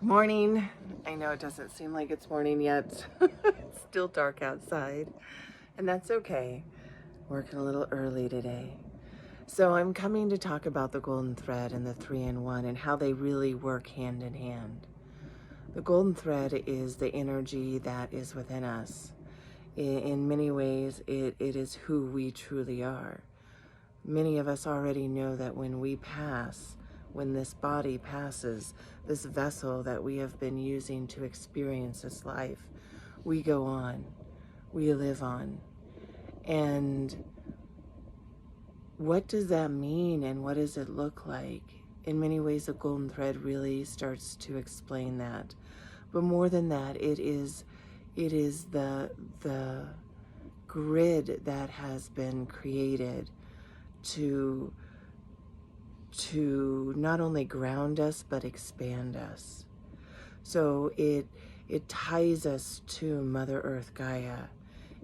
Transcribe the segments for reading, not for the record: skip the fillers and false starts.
Morning. I know it doesn't seem like it's morning yet. It's still dark outside, and that's okay. Working a little early today. So I'm coming to talk about the golden thread and the 3-in-1 and how they really work hand in hand. The golden thread is the energy that is within us. In many ways, it is who we truly are. Many of us already know that when we pass, when this body passes, this vessel that we have been using to experience this life, we go on, we live on. And what does that mean and what does it look like? In many ways, the golden thread really starts to explain that. But more than that, it is the grid that has been created to not only ground us but expand us. So it ties us to Mother Earth Gaia.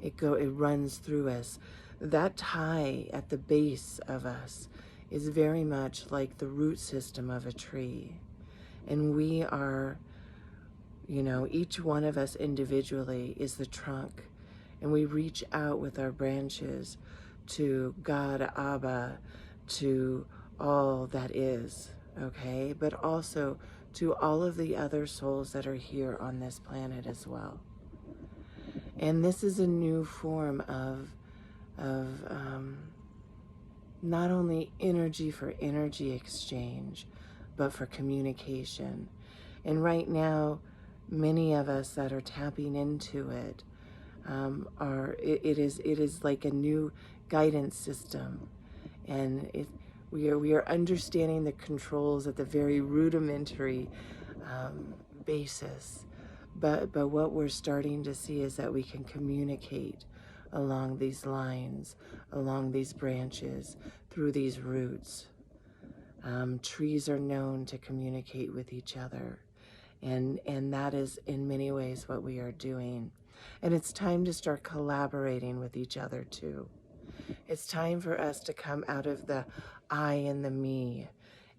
It runs through us. That tie at the base of us is very much like the root system of a tree. And we are, each one of us individually is the trunk. And we reach out with our branches to God, Abba, to all that is, okay? But also to all of the other souls that are here on this planet as well. And this is a new form of not only energy for energy exchange, but for communication. And right now, many of us that are tapping into it it is like a new guidance system, and we are understanding the controls at the very rudimentary basis. But what we're starting to see is that we can communicate along these lines, along these branches, through these roots. Trees are known to communicate with each other, and that is in many ways what we are doing. And it's time to start collaborating with each other too. It's time for us to come out of the I and the me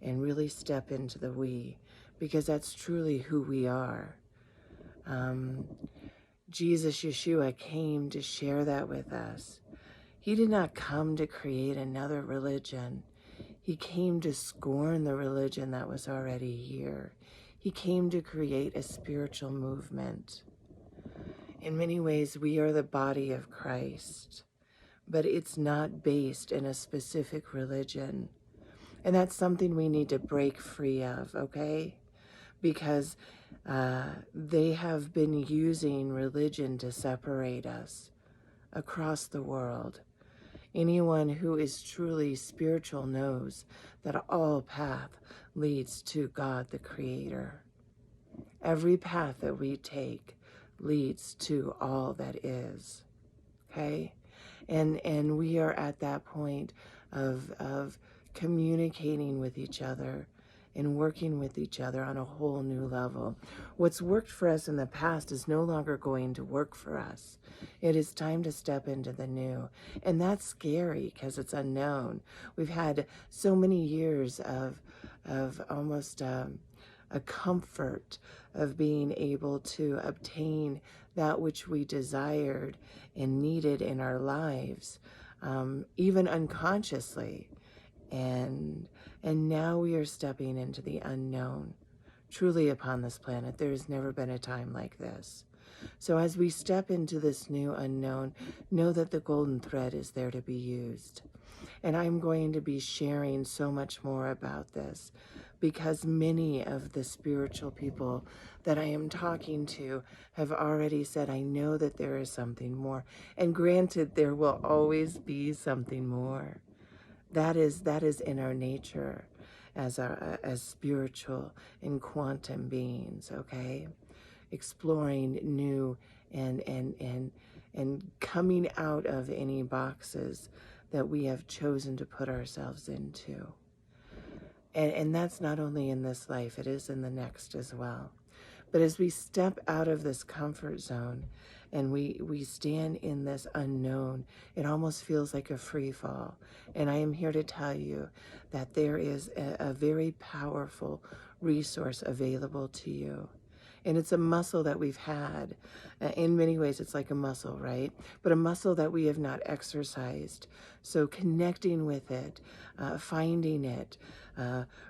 and really step into the we, because that's truly who we are. Jesus, Yeshua, came to share that with us. He did not come to create another religion. He came to scorn the religion that was already here. He came to create a spiritual movement. In many ways, we are the body of Christ, but it's not based in a specific religion. And that's something we need to break free of, okay? Because they have been using religion to separate us across the world. Anyone who is truly spiritual knows that all path leads to God the Creator. Every path that we take leads to all that is, okay? And we are at that point of communicating with each other and working with each other on a whole new level. What's worked for us in the past is no longer going to work for us. It is time to step into the new. And that's scary because it's unknown. We've had so many years of almost a comfort of being able to obtain that which we desired and needed in our lives, even unconsciously. And now we are stepping into the unknown. Truly upon this planet, there has never been a time like this. So as we step into this new unknown, know that the golden thread is there to be used. And I'm going to be sharing so much more about this because many of the spiritual people that I am talking to have already said, I know that there is something more. And granted, there will always be something more. That is in our nature as spiritual and quantum beings, okay? Exploring new and coming out of any boxes that we have chosen to put ourselves into. And that's not only in this life, it is in the next as well. But as we step out of this comfort zone and we stand in this unknown, it almost feels like a free fall. And I am here to tell you that there is a very powerful resource available to you. And it's a muscle that we've had. In many ways, it's like a muscle, right? But a muscle that we have not exercised. So connecting with it, finding it,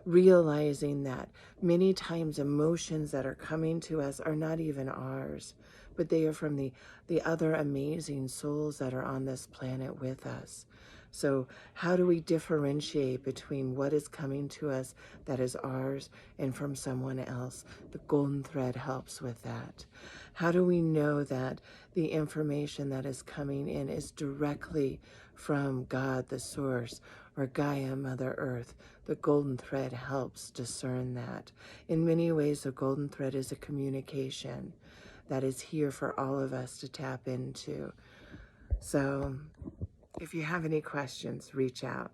realizing that many times emotions that are coming to us are not even ours, but they are from the other amazing souls that are on this planet with us. So how do we differentiate between what is coming to us that is ours and from someone else? The golden thread helps with that. How do we know that the information that is coming in is directly from God, the source, or Gaia, Mother Earth? The golden thread helps discern that. In many ways, the golden thread is a communication that is here for all of us to tap into. So if you have any questions, reach out.